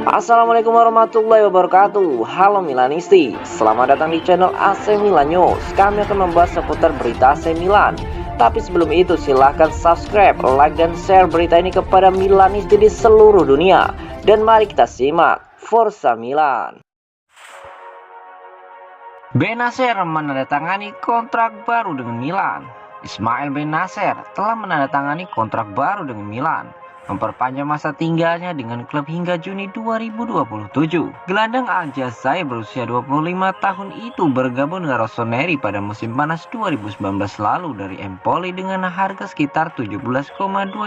Assalamualaikum warahmatullahi wabarakatuh. Halo Milanisti, selamat datang di channel AC Milan News. Kami akan membahas seputar berita AC Milan. Tapi sebelum itu silahkan subscribe, like, dan share berita ini kepada Milanisti di seluruh dunia. Dan mari kita simak Forza Milan. Benacer menandatangani kontrak baru dengan Milan. Ismail Benacer telah menandatangani kontrak baru dengan Milan, memperpanjang masa tinggalnya dengan klub hingga Juni 2027. Gelandang Aljazair berusia 25 tahun itu bergabung dengan Rossoneri pada musim panas 2019 lalu dari Empoli dengan harga sekitar 17,2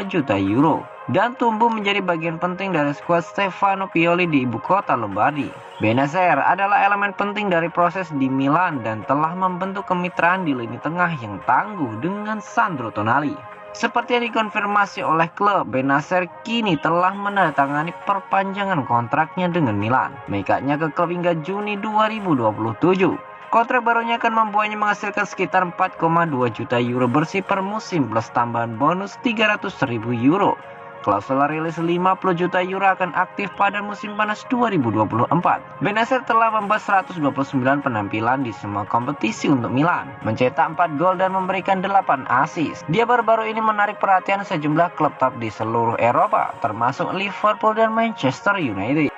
juta euro dan tumbuh menjadi bagian penting dari skuad Stefano Pioli di ibu kota Lombardi. Benacer adalah elemen penting dari proses di Milan dan telah membentuk kemitraan di lini tengah yang tangguh dengan Sandro Tonali. Seperti yang dikonfirmasi oleh klub, Benacer kini telah menandatangani perpanjangan kontraknya dengan Milan, mengikatnya ke klub hingga Juni 2027. Kontrak barunya akan membuatnya menghasilkan sekitar 4,2 juta euro bersih per musim plus tambahan bonus 300.000 euro. Klausul rilis 50 juta euro akan aktif pada musim panas 2024. Benacer telah membuat 129 penampilan di semua kompetisi untuk Milan, mencetak 4 gol dan memberikan 8 assist. Dia baru-baru ini menarik perhatian sejumlah klub top di seluruh Eropa, termasuk Liverpool dan Manchester United.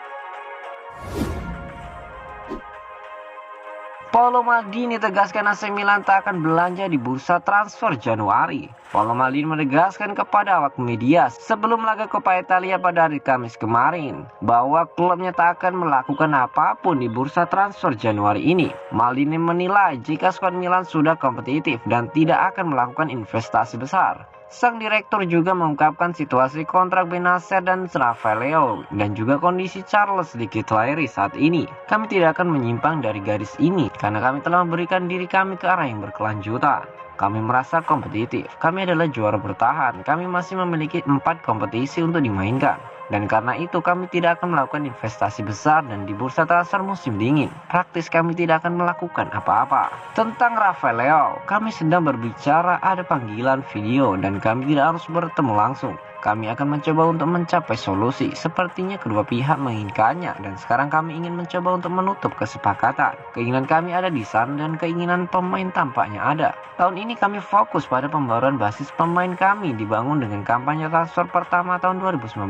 Paolo Maldini tegaskan AC Milan tak akan belanja di bursa transfer Januari. Paolo Maldini menegaskan kepada awak media sebelum laga Coppa Italia pada hari Kamis kemarin bahwa klubnya tak akan melakukan apapun di bursa transfer Januari ini. Maldini menilai jika skuad Milan sudah kompetitif dan tidak akan melakukan investasi besar. Sang direktur juga mengungkapkan situasi kontrak Benacer dan Rafael Leao dan juga kondisi Charles de Ketelaere saat ini. Kami tidak akan menyimpang dari garis ini karena kami telah memberikan diri kami ke arah yang berkelanjutan. Kami merasa kompetitif, kami adalah juara bertahan, kami masih memiliki 4 kompetisi untuk dimainkan. Dan karena itu kami tidak akan melakukan investasi besar dan di bursa transfer musim dingin, praktis kami tidak akan melakukan apa-apa. Tentang Rafael Leao, kami sedang berbicara ada panggilan video dan kami tidak harus bertemu langsung. Kami akan mencoba untuk mencapai solusi. Sepertinya kedua pihak menginginkannya dan sekarang kami ingin mencoba untuk menutup kesepakatan. Keinginan kami ada di sana dan keinginan pemain tampaknya ada. Tahun ini kami fokus pada pembaruan basis pemain kami dibangun dengan kampanye transfer pertama tahun 2019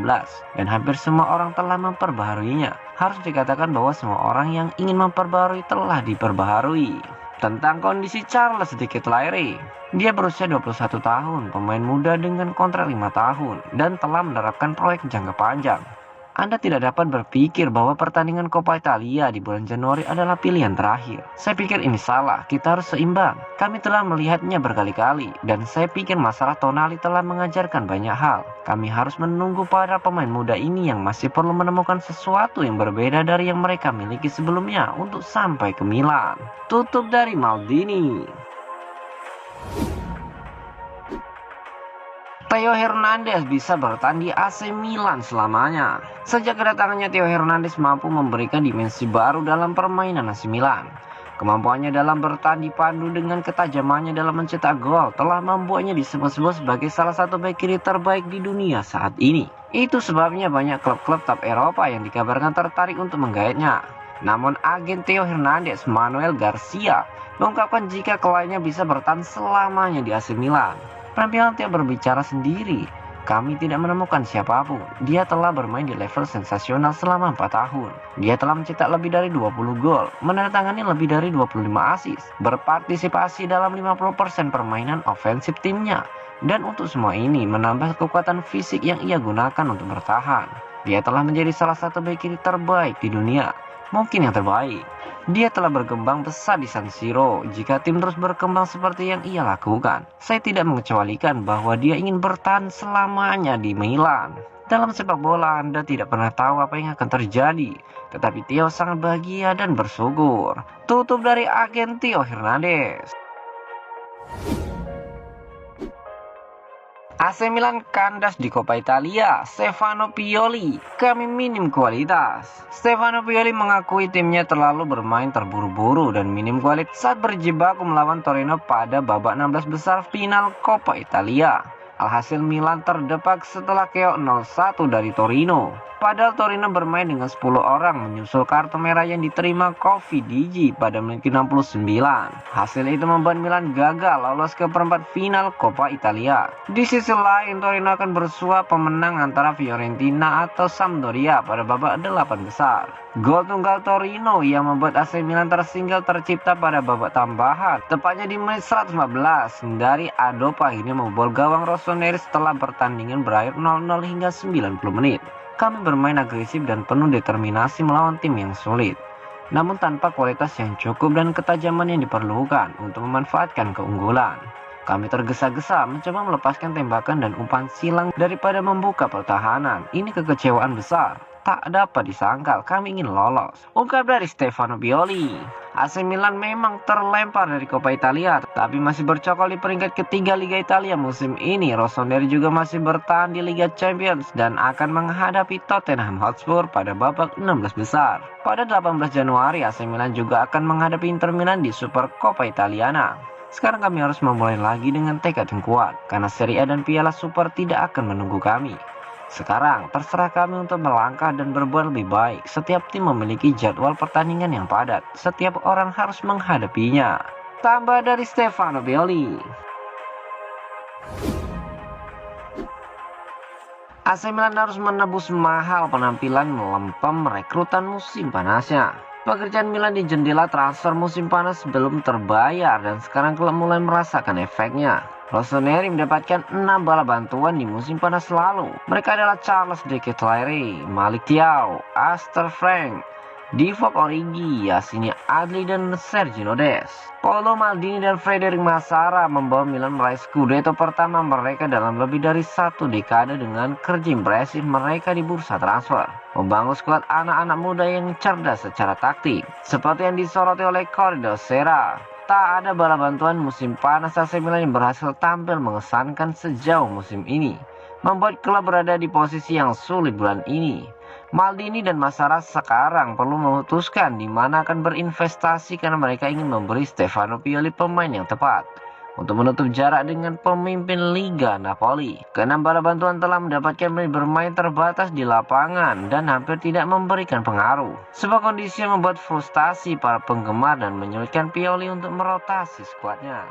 dan hampir semua orang telah memperbaharuinya. Harus dikatakan bahwa semua orang yang ingin memperbaharui telah diperbaharui. Tentang kondisi Charles de Ketelaere, dia berusia 21 tahun, pemain muda dengan kontrak 5 tahun dan telah menerapkan proyek jangka panjang. Anda tidak dapat berpikir bahwa pertandingan Coppa Italia di bulan Januari adalah pilihan terakhir. Saya pikir ini salah, kita harus seimbang. Kami telah melihatnya berkali-kali dan saya pikir masalah Tonali telah mengajarkan banyak hal. Kami harus menunggu para pemain muda ini yang masih perlu menemukan sesuatu yang berbeda dari yang mereka miliki sebelumnya untuk sampai ke Milan. Tutup dari Maldini. Theo Hernandez bisa bertahan di AC Milan selamanya. Sejak kedatangannya Theo Hernandez mampu memberikan dimensi baru dalam permainan AC Milan. Kemampuannya dalam bertahan dipandu dengan ketajamannya dalam mencetak gol telah membuatnya disebut-sebut sebagai salah satu bek kiri terbaik di dunia saat ini. Itu sebabnya banyak klub-klub top Eropa yang dikabarkan tertarik untuk menggaetnya. Namun agen Theo Hernandez, Manuel Garcia, mengungkapkan jika kliennya bisa bertahan selamanya di AC Milan. Penampilan Theo berbicara sendiri. Kami tidak menemukan siapapun. Dia telah bermain di level sensasional selama 4 tahun. Dia telah mencetak lebih dari 20 gol, menandatangani lebih dari 25 assist, berpartisipasi dalam 50% permainan ofensif timnya. Dan untuk semua ini menambah kekuatan fisik yang ia gunakan untuk bertahan. Dia telah menjadi salah satu bek kiri terbaik di dunia. Mungkin yang terbaik. Dia telah berkembang pesat di San Siro. Jika tim terus berkembang seperti yang ia lakukan, saya tidak mengecualikan bahwa dia ingin bertahan selamanya di Milan. Dalam sepak bola Anda tidak pernah tahu apa yang akan terjadi, tetapi Theo sangat bahagia dan bersyukur. Tutup dari agen Theo Hernandez. AC Milan kandas di Coppa Italia. Stefano Pioli, kami minim kualitas. Stefano Pioli mengakui timnya terlalu bermain terburu-buru dan minim kualitas saat berjibaku melawan Torino pada babak 16 besar final Coppa Italia. Alhasil Milan terdepak setelah KO 0-1 dari Torino. Padahal Torino bermain dengan 10 orang menyusul kartu merah yang diterima Covidigi pada menit 69. Hasil itu membuat Milan gagal lolos ke perempat final Coppa Italia. Di sisi lain, Torino akan bersua pemenang antara Fiorentina atau Sampdoria pada babak 8 besar. Gol tunggal Torino yang membuat AC Milan tersinggal tercipta pada babak tambahan, tepatnya di menit 114 dari Adopa ini membobol gawang Rossoneri setelah pertandingan berakhir 0-0 hingga 90 menit. Kami bermain agresif dan penuh determinasi melawan tim yang sulit, namun tanpa kualitas yang cukup dan ketajaman yang diperlukan untuk memanfaatkan keunggulan. Kami tergesa-gesa mencoba melepaskan tembakan dan umpan silang daripada membuka pertahanan. Ini kekecewaan besar. Tak dapat disangkal, kami ingin lolos, ungkap dari Stefano Pioli. AC Milan memang terlempar dari Coppa Italia, tapi masih bercokol di peringkat ketiga Liga Italia musim ini. Rossoneri juga masih bertahan di Liga Champions dan akan menghadapi Tottenham Hotspur pada babak 16 besar. Pada 18 Januari, AC Milan juga akan menghadapi Inter Milan di Super Coppa Italiana. Sekarang kami harus memulai lagi dengan tekad yang kuat, karena Serie A dan Piala Super tidak akan menunggu kami. Sekarang terserah kami untuk melangkah dan berbuat lebih baik. Setiap tim memiliki jadwal pertandingan yang padat. Setiap orang harus menghadapinya. Tambah dari Stefano Pioli. AC Milan harus menebus mahal penampilan melempem rekrutan musim panasnya. Pekerjaan Milan di jendela transfer musim panas belum terbayar dan sekarang klub mulai merasakan efeknya. Rossoneri mendapatkan 6 bala bantuan di musim panas lalu. Mereka adalah Charles De Ketelaere, Malik Thiaw, Astor Frank, Divock Origi, Yassine Adli, dan Sergio Des. Paolo Maldini dan Frederic Massara membawa Milan meraih Scudetto pertama mereka dalam lebih dari 1 dekade dengan kerja impresif mereka di bursa transfer. Membangun skuad anak-anak muda yang cerdas secara taktik, seperti yang disoroti oleh Corridor Serra. Tak ada bala bantuan musim panas AC Milan yang berhasil tampil mengesankan sejauh musim ini, membuat klub berada di posisi yang sulit bulan ini. Maldini dan Massara sekarang perlu memutuskan di mana akan berinvestasi karena mereka ingin memberi Stefano Pioli pemain yang tepat untuk menutup jarak dengan pemimpin Liga Napoli. Keenam bala bantuan telah mendapatkan menit bermain terbatas di lapangan dan hampir tidak memberikan pengaruh. Sebuah kondisi yang membuat frustasi para penggemar dan menyulitkan Pioli untuk merotasi skuadnya.